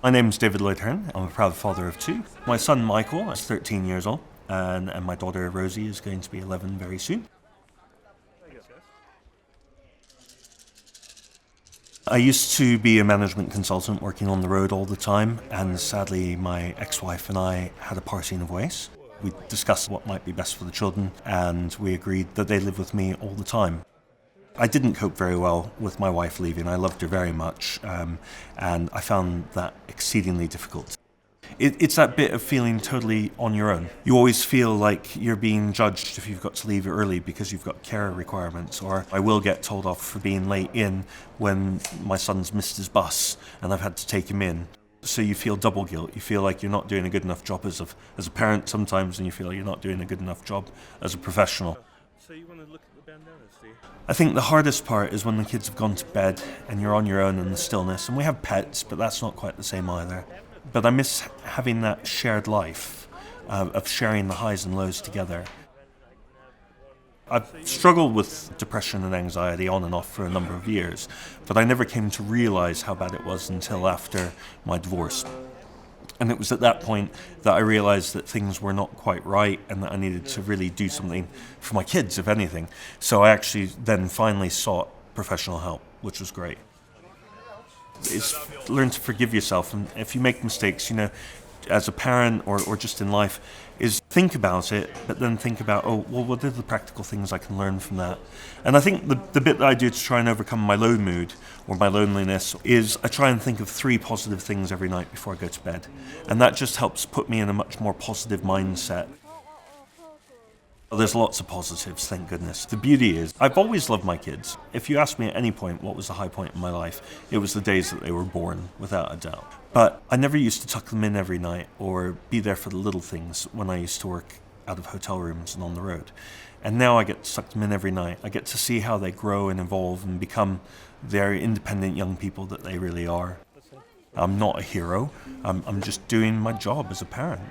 My name's David Lloyd-Hearn. I'm a proud father of two. My son Michael is 13 years old, and my daughter Rosie is going to be 11 very soon. I used to be a management consultant working on the road all the time, and sadly my ex-wife and I had a parting of ways. We discussed what might be best for the children, and we agreed that they live with me all the time. I didn't cope very well with my wife leaving. I loved her very much, and I found that exceedingly difficult. It's that bit of feeling totally on your own. You always feel like you're being judged if you've got to leave early because you've got care requirements, or I will get told off for being late in when my son's missed his bus and I've had to take him in. So you feel double guilt. You feel like you're not doing a good enough job as a parent sometimes, and you feel like you're not doing a good enough job as a professional. So you want to look at the bandanas, do you? I think the hardest part is when the kids have gone to bed and you're on your own in the stillness. And we have pets, but that's not quite the same either. But I miss having that shared life of sharing the highs and lows together. I've struggled with depression and anxiety on and off for a number of years, but I never came to realize how bad it was until after my divorce. And it was at that point that I realized that things were not quite right and that I needed to really do something for my kids, if anything. So I actually then finally sought professional help, which was great. It's learn to forgive yourself, and if you make mistakes, as a parent or just in life, is think about it, but then think about, what are the practical things I can learn from that? And I think the bit that I do to try and overcome my low mood or my loneliness is I try and think of 3 positive things every night before I go to bed. And that just helps put me in a much more positive mindset. There's lots of positives, thank goodness. The beauty is, I've always loved my kids. If you ask me at any point what was the high point in my life, it was the days that they were born, without a doubt. But I never used to tuck them in every night or be there for the little things when I used to work out of hotel rooms and on the road. And now I get to tuck them in every night. I get to see how they grow and evolve and become very independent young people that they really are. I'm not a hero. I'm just doing my job as a parent.